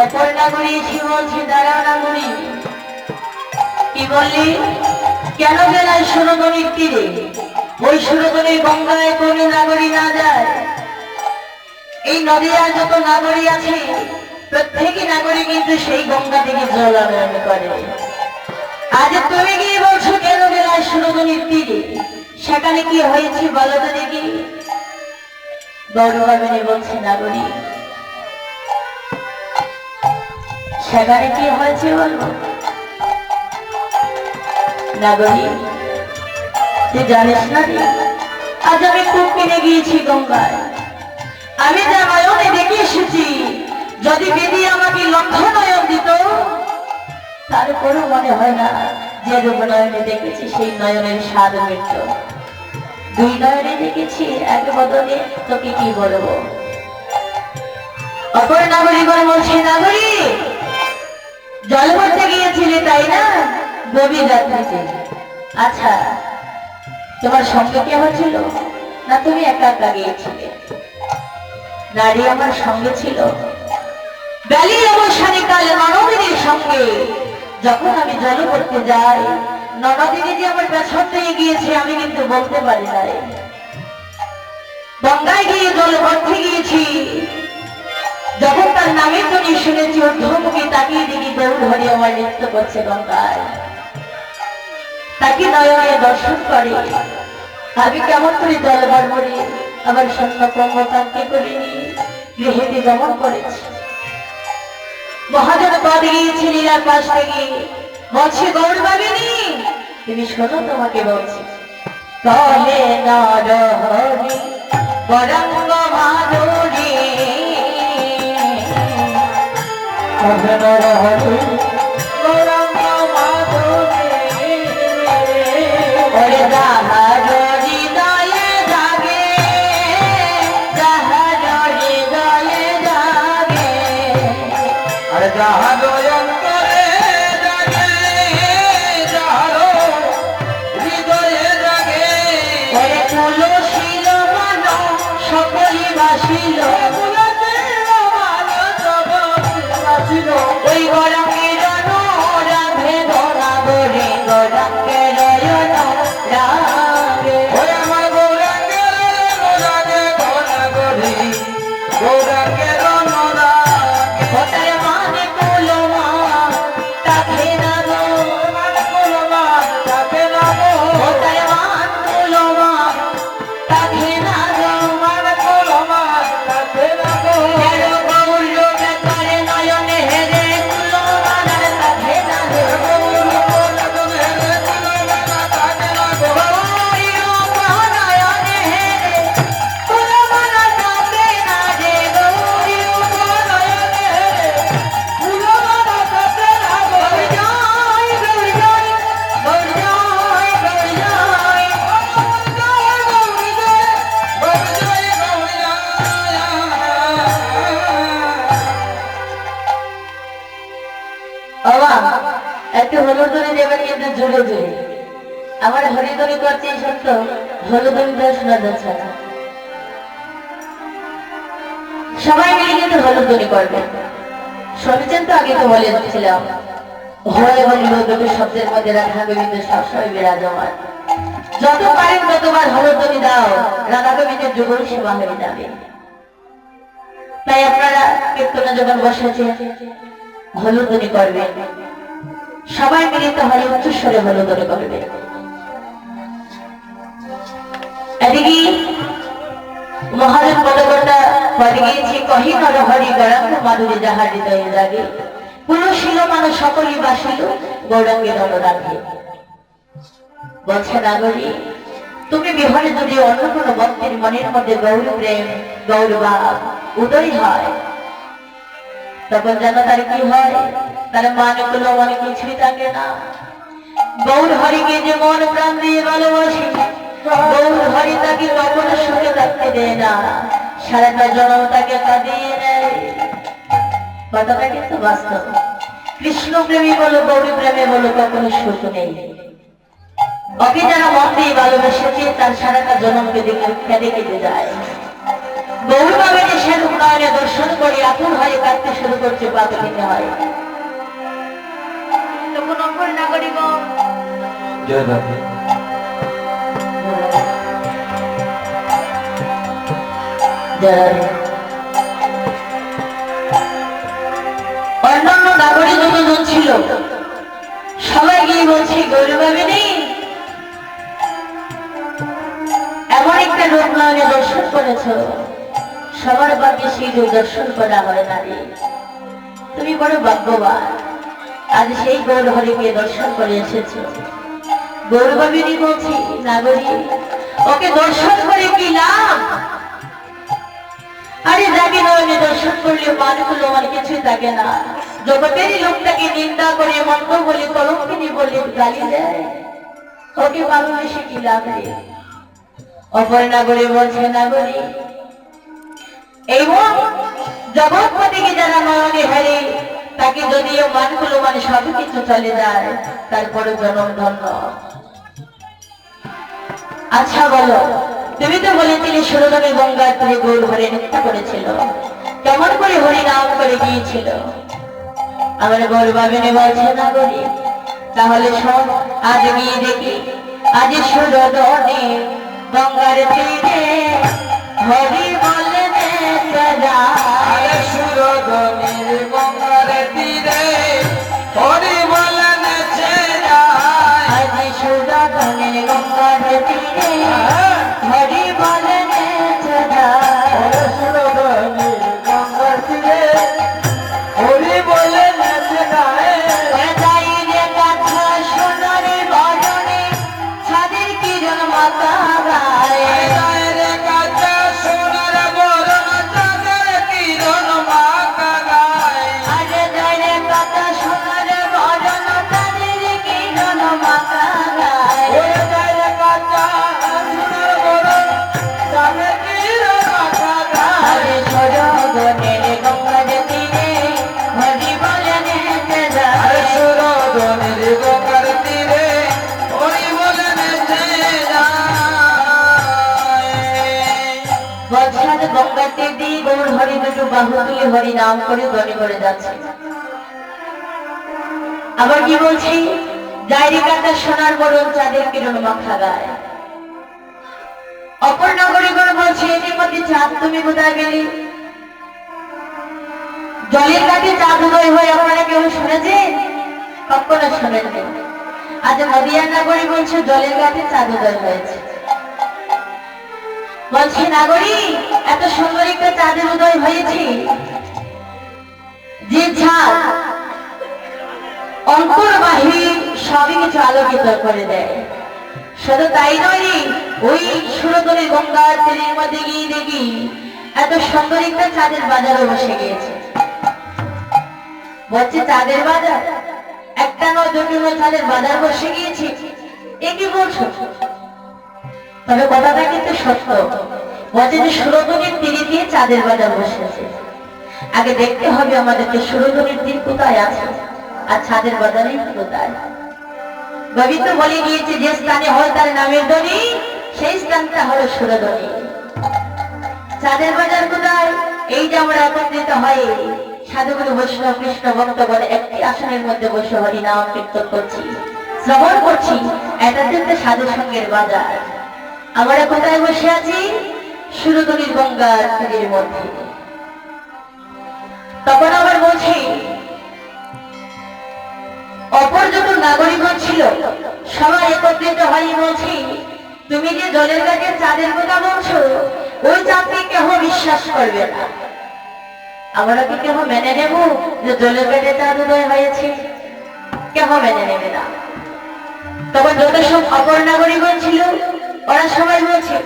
অপর নাগরী এসে বলছে, দাঁড়া নাগরী, কি বললি? কেন গেলায় সুরধনির তীরে? ওই সুরধনী গঙ্গায় কোনো নাগরী না যায়। এই নদীর যত নাগরী আছে প্রত্যেকই নাগরী কিন্তু সেই গঙ্গা থেকে জল আনয়ন করে। আজ তুমি গিয়ে বলছো কেন গেলায় সুরধনির তীরে? সেখানে কি হয়েছে বলো তো দেখি। গৌরবামিনী বলছে, নাগরী সেখানে কি হয়েছে বলবো? নাগরী তুই জানিস না রে, আজ আমি খুব কিনে গিয়েছি গঙ্গায়। আমি যা নয়নে দেখে এসেছি, যদি বিধি আমাকে লক্ষ নয়ন দিত তারপরেও মনে হয় না যে রূপ নয়নে দেখেছি সেই নয়নের স্বাদ মিটত। দুই নয়নে দেখেছি এক বদনে, তোকে কি বলবো। অপর নাগরিকগণ বলছে, নাগরী জল ভরতে গিয়েছিলে তাই না গভীর রাত্রিতে? আচ্ছা তোমার সঙ্গে কে হয়েছিল, না তুমি একা একা গিয়েছিলে? নারী আমার সঙ্গে ছিল। বেলির অবসানে কাল ননদিনীর সঙ্গে যখন আমি জল করতে যাই, ননদিনী যে আমার পেছন দিয়ে গিয়েছে আমি কিন্তু বলতে পারি নাই। গঙ্গায় গিয়ে জল ভরতে গিয়েছি, যখন তার নামের জন্য শুনেছি ঊর্ধ্বমুখী তাকিয়ে দেখি গৌর হরি আমার নৃত্য করছে গঙ্গায়। তাকে নয়নে দর্শন করে আমি কেমন করে জল ভরবরে আবার সৈন্য কর্মকান্তি করিনি, গৃহেতে গমন করেছি। মহাজন পদ গিয়েছে লীলার পাশ থেকে, বলছে গৌরবামিনী তুমি শোনো, তোমাকে বলছি। তলে নরহরি গৌরাঙ্গ মাধুরী, নরহরি গৌরাঙ্গ মাধুরী, ওরে যাহার হৃদয়ে জাগে, যাহার হৃদয়ে জাগে, আর যাহার অন্তরে জাগে, যাহার হৃদয়ে জাগে, ওরে তুলসীর মান সকলি বাসিল, ওই গৌরাঙ্গের রাধে গৌরাঙ্গে, গৌরাঙ্গের রাধে, ওই আমার গৌরাঙ্গের রাধে গৌরাঙ্গে, গৌরাঙ্গের রাধে, মানে কুলো মা তাকে না গো, মানে কুলো মা তাকে না গো, ওটার মান কুলো মা তাকে না গো, মানে কুলো মা তাকে না গো, একটু হলুদনি দেবেন কিন্তু জোরে জোরে। আমার হরিদনি করছে সত্য, হলুদনি দেওয়া শোনা যাচ্ছে না। সবাই মিলে কিন্তু হলুদনি করবেন। শুনেছেন তো, আগে তো বলে দিচ্ছিলাম হয় এবং দুটো শব্দের মধ্যে রাধা গোবিন্দ সবসময় বিরাজমান। যত পারেন ততবার হলুদনি দাও, রাধা গোবিন্দের যুগল সেবা হয়ে যাবে। তাই আপনারা কীর্তনে যখন বসেছেন হলুদনি করবেন, সবাই মিলিত হলে উচ্চস্বরে হলুদনি করবে। এদিকে মহাজন পদকর্তা পদে গিয়েছি, কহি নর হরি গৌরাঙ্গ মাধুরী যাহার হৃদয়ে জাগে, পুলশীল মানুষ সকলই বাসিল গৌরাঙ্গের অনুরাগে। বলছে নাগরী তুমি বিহনে যদি অন্য কোনো ভক্তের মনের মধ্যে গৌর প্রেম গৌরভাব উদয় হয়, তখন যেন তার কি হয়, তার মানগুলো মনে কিছুই থাকে না। গৌর হরিকে যে মন প্রাণ দিয়ে ভালোবাসে, গৌর হরি তাকে কখনো সুখে থাকতে দেয় না, সারাটা জন্ম তাকে কাঁদিয়ে নেয়। কথাটা কিন্তু বাস্তব। কৃষ্ণ প্রেমী বলো গৌরী প্রেমে বলো কখনো সুখ নেই। ওকে যারা মন দিয়ে ভালোবেসেছে তার সারাটা জন্মকে দেখে কেঁদে কেটে যায়। গৌর বাবের সে রূপনয়নে দর্শন করে আকুল হয়ে কাঁদতে শুরু করছে, পাগলিনী হয়। তখন অপর নাগরিকগণ অন্যান্য নাগরিক যতজন ছিল সবাই গিয়ে বলছে, গৌরবাবিনী এমন একটা রূপনয়নে দর্শন করেছ, সবার বাকি সেই রূপ দর্শন করা হয় না রে। তুমি বড় ভাগ্যবান, আজ সেই গৌর হরিকে দর্শন করে এসেছ। গৌরবাবিনী বলছি, নাগরিক ওকে দর্শন করে কি লাভ? আরে যাকে নয়নে দর্শন করলে মানগুলো আমার কিছুই থাকে না, জগতেরই লোকটাকে নিন্দা করে মন্দ বলে কলঙ্কিনী বলে গালি দেয়, ওকে ভালোবেসে কি লাভ রে? অপর নাগরিক বলছে, নাগরিক এই জগৎপতিকে যারা নয়নে হারে তাকে যদিও মানগুলো মানে সবকিছু চলে যায়, তারপরে জনম ধন্য। আচ্ছা বলো, তুমি তো বলেছিলে সুরধনে গঙ্গার তীরে গৌর হরে নৃত্য করেছিল, কেমন করে হরি নাম করে গিয়েছিল? আমার গৌরবাবিনী বলছে, নাগরিক তাহলে সব আজ গিয়ে দেখি, আজ সুরধনে গঙ্গার তীরে হরি বলে সুরধনের গঙ্গার তীরে হরি বলে নেচে যায়। আজ সুরধনের গঙ্গার তীরে হরি বলে নেচে যায়। সুরধনের গঙ্গার তীরে হরি বলে নেচে যায়। যাই রে কাছে সোনারে বরণে ছাদের কিরণ মাতা গায়। গঙ্গার দিয়ে গৌর হরি দুটো বাহু তুলে হরি নাম করে গনে করে যাচ্ছে। আবার কি বলছি, ডায়েরি কাটা সোনার বরণ চাঁদের কিরণ মাখা গায়। অপর নাগরিকগণ বলছে, এর মধ্যে চাঁদ তুমি কোথায় গেলি? জলের কাছে চাঁদ উদয় হয়ে আপনারা কেউ শুনেছেন? কখনো শোনেননি। আজ নদিয়ার নাগরিক বলছে জলের কাছে চাঁদ উদয় হয়েছে। বলছি, নাগরিক এত সুন্দর একটা চাঁদের উদয় হয়েছে, যে চাঁদ অন্তর বাহির সবই কিছু আলোকিত করে দেয়। শুধু তাই নয়, ওই সুরধনের গঙ্গার তীরের মধ্যে গিয়ে দেখি এত সুন্দর একটা চাঁদের বাজারও বসে গিয়েছে। বলছে, চাঁদের বাজার? একটা নয় দুটো নয়, চাঁদের বাজার বসে গিয়েছে, এ কি বলছো? তবে কথাটা কিন্তু সত্য। বলছে যে সুরধনের তীরে দিয়ে চাঁদের বাজার বসেছে। আগে দেখতে হবে আমাদেরকে সুরধনের তীর কোথায় আছে আর চাঁদের বাজারে কোথায়। কবি তো বলে গিয়েছে, যে স্থানে হয় তার নামের ধ্বনি, সেই স্থানটা হলো সুরধনী। চাঁদের বাজার কোথায়? এই যে আমরা একত্রিত হয়ে সাধুগুরু বৈষ্ণব কৃষ্ণ ভক্তগণ একটি আসনের মধ্যে বসে হরি নাম কীর্তন করছি, শ্রবণ করছি, এটা কিন্তু সাধু সঙ্গের বাজার। আমরা কোথায় বসে আছি? সুরধনীর গঙ্গার তীরের মধ্যে। তখন আবার বলছি, অপর যত নাগরিকগণ ছিল সবাই একত্রিত হয়ে বলছি, তুমি যে জলের কাছে চাঁদের কথা বলছো, ওই চাঁদকে কেহ বিশ্বাস করবে না। আমরা কি কেহ মেনে নেব যে জলের কাছে চাঁদ উদয় হয়েছে? কেহ মেনে নেবে না। তখন যত সব অপর নাগরিকগণ ছিল ওরা সবাই বলছে,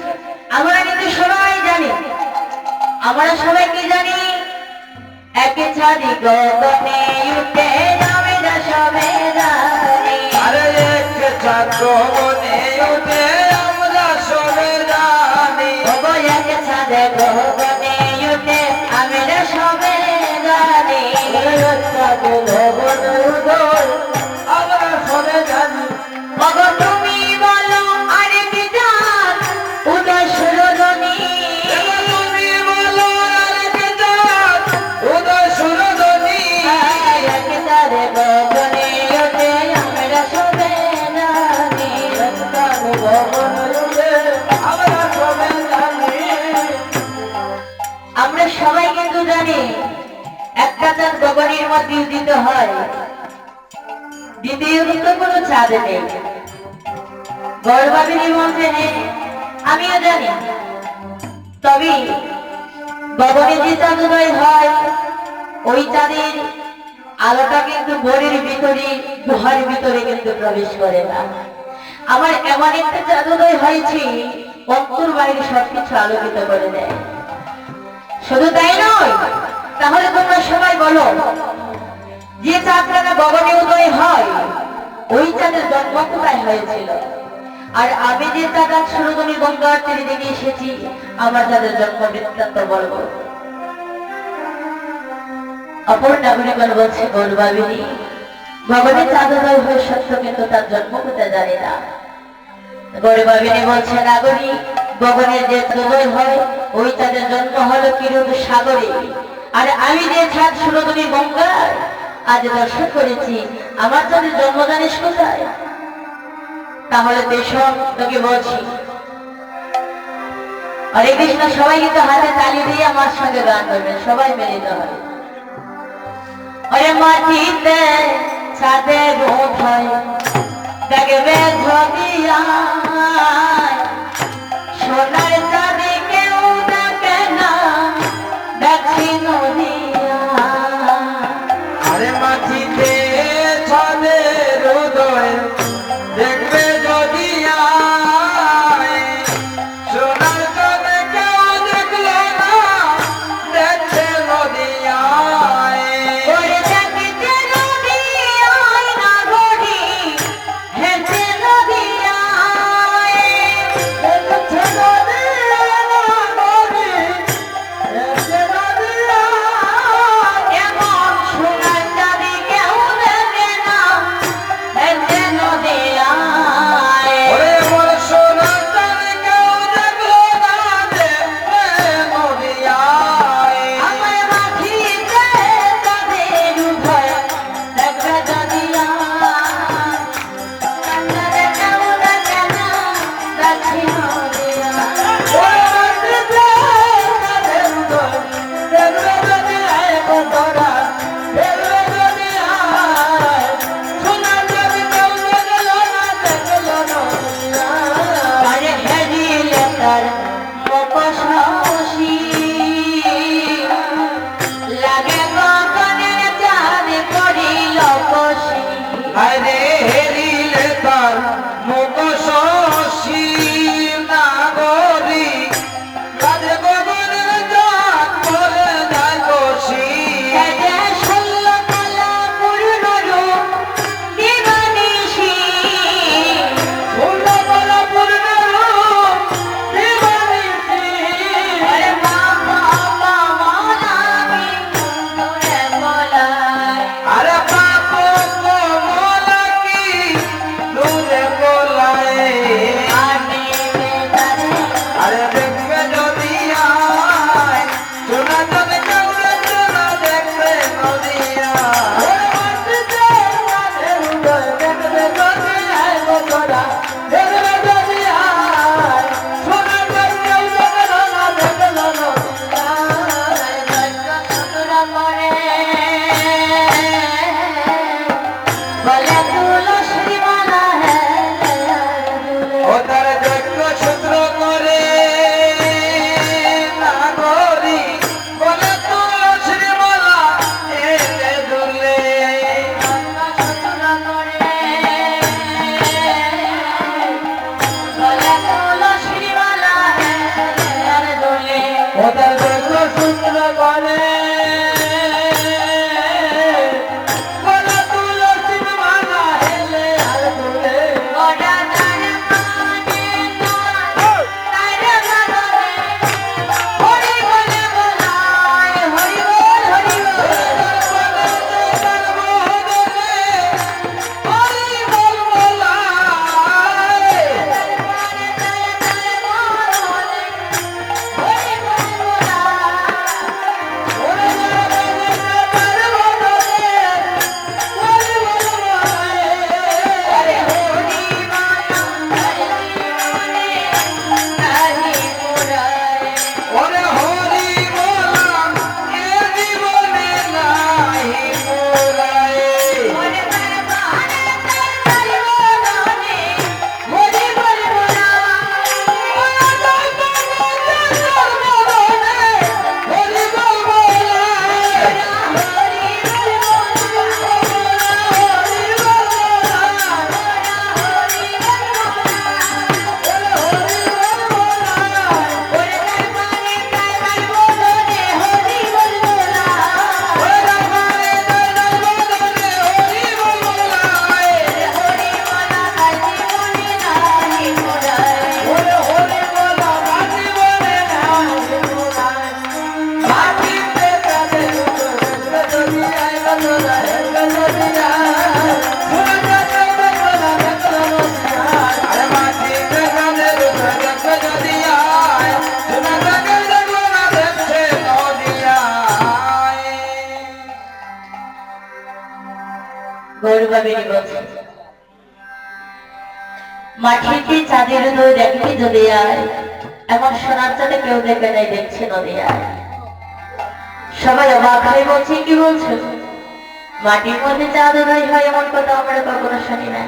আমরা কিন্তু সবাই জানি, আমরা সবাই কি জানি, একে ছাড়ি গগনে উঠে যাবে না সবে জানি। আরে একে চাঁদ গগনে উঠে আমরা সবে জানি। একে ছাদে গগনে উঠে আমরা সবে জানি। গগনে উদয় আমরা সবে জানি। তুমি বলো আরে কি চাঁদ উদয় সুরধনী, তুমি বলো আরে একটা চাঁদ গগনের মধ্যে উদিত হয়, দ্বিতীয় কোনো চাঁদ নেই। গৌরবাবিনী বলছে আমিও জানি, তবে গগনে যে চাঁদ উদয় হয় ওই চাঁদের আলোটা কিন্তু বনের ভিতরে গুহার ভিতরে কিন্তু প্রবেশ করে না। আমার এমন একটা চাঁদ উদয় হয়েছে অন্তর বাইরে সবকিছু আলোকিত করে দেয়। শুধু তাই নয়, তাহলে তোমরা সবাই বলো, যে চাঁদটা গগনে উদয় হয় ওই চাঁদের জন্ম কোথায় হয়েছিল? আর আমি যে চাঁদ সুরধনী গঙ্গার তীরে দেখে এসেছি, আমার চাঁদের জন্ম বৃত্তান্ত বলবো। অপর নাগরিকগণ বলছে গৌরবাবিনী, গগনে চাঁদ উদয় হয়ে সত্য, কিন্তু তার জন্ম কোথায় জানি না। গৌরবাবিনী বলছে নাগরিক, গগনের যে উদয় হয় ওই চাঁদের জন্ম হলো কিরূপ সাগরে। আর আমি যে চাঁদ সুরধনী গঙ্গার আজ দর্শন করেছি, আমার চাঁদের জন্ম জানিস কোথায়? তাহলে দেশম তোকে বলছি, হরে কৃষ্ণ। সবাই কিন্তু হাতে তালি দিয়ে আমার সঙ্গে গান করবেন, সবাই মিলিত হবে। ওরে মাটিতে চাঁদের উঠয় দেখবে ধরিয়া, সোনার চাঁদে কেউ দেখে না, দেখি নদিয়া। আরে মাটিতে চাঁদের উদয় দেখবে যদি আয়, সোনার চাঁদে কেউ দেখলে না, দেখছে নদিয়ায়। ওরে দেখছে নদিয়ায় নাগরি, হেসে নদিয়ায়, দেখছে নদিয়া নাগরি, দেখছে নদিয়ায়। এমন সোনার চাঁদে কেউ দেখে না, হেসে নদিয়ায়। ওরে মোর সোনার চাঁদে কেউ দেখলো না, দেখছে নদিয়ায়। আমার মাটিতে চাঁদের উদয় দেখবে নদিয়া, চাঁদে কেউ দেখে না, দেখি নদিয়া। ওরে মাটিতে চাঁদের উদয় দেখবে যদি আয় বন্ধুরা, দেখবে যদি আয়। সোনার চাঁদে কেউ দেখলো না, দেখলো নদিয়ায়। আরে হেরিলে তার মুখোশী, লাগে গগনের চাঁদ পড়িল কষি। আরে হেরিলে তার মুখ শশী নাগরী, কাজে গগনের চাঁদ পড়ে যায় কষি। হেজে ষোল কালা পূর্ণ রূপ দিবানিশি, ফুলবল পূর্ণ রূপ দিবানিশি। আরে বাবা মালামি দূরে বলাই। আরে পাপ কমলা কি দূরে বলায়। আমি বেদারে আরে দেখবে যদি আয়, সোনা চাঁদে কেউ দেখছে না, দেখবে নদিয়া। ওরে মাটিতে চাঁদের উদয় দেখবে যদি আয় বন্ধুরা, দেখবে যদি আয়। সোনা চাঁদ কেউ দেখলো না, দেখলো নদিয়া। সুতরা করে বলে তুলসী মালা ও তার যজ্ঞ সূত্র করে নাগরী, বলে তুলসী মালা এলে দুলে। সুতরা করে বলে তুলসী মালা দোলে। ও তার যজ্ঞ সূত্র করে বলে তুলসী মালা গৌরবাবিনী বলছে, মাটিতে চাঁদের উদয় দেখবি যদি আয়, এমন সোনার চাঁদে কেউ দেখে নাই, দেখছে নদী আয়। সবাই অবাক হয়ে বলছে, কি বলছো? মাটির মধ্যে চাঁদ উদয় হয় এমন কথা আমরা কখনো শুনি নাই।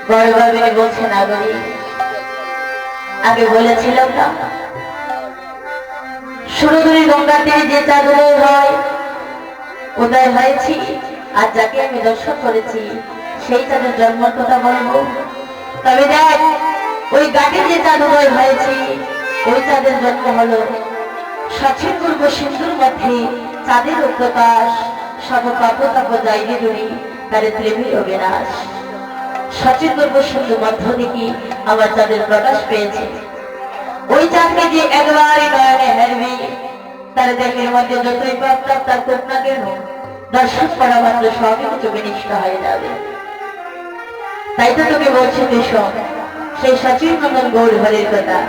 গৌরবাবিনী বলছে, না গরি, আগে বলেছিলাম না সুরধুরী গঙ্গার তীরে যে চাঁদ উদয় হয়েছি, আর যাকে আমি দর্শন করেছি সেই চাঁদের জন্মের কথা বলবো। তবে দেখ, ওই ঘাটে যে চাঁদ উদয় হয়েছে ওই চাঁদের জন্ম হলো সচিন পূর্ব সিন্ধুর মধ্যে চাঁদের প্রকাশ, সব পাপ তাপ যাইবে দূরে, তারে ত্রিভীর অবিনাশ। সচিন পূর্ব সিন্ধু মধ্য থেকে আমার চাঁদের প্রকাশ পেয়েছে। ওই চাঁদকে যে একবারই নয়নে হেরবি, তার দেহের মধ্যে যতই পাপ তাপ তার করুক না কেন, দর্শন করা মাত্র সবই কিছু বিনিষ্ট হয়ে যাবে। তাই তো তোকে বলছি তুই শোন সেই সচিন নন্দন গৌর হরির কথা।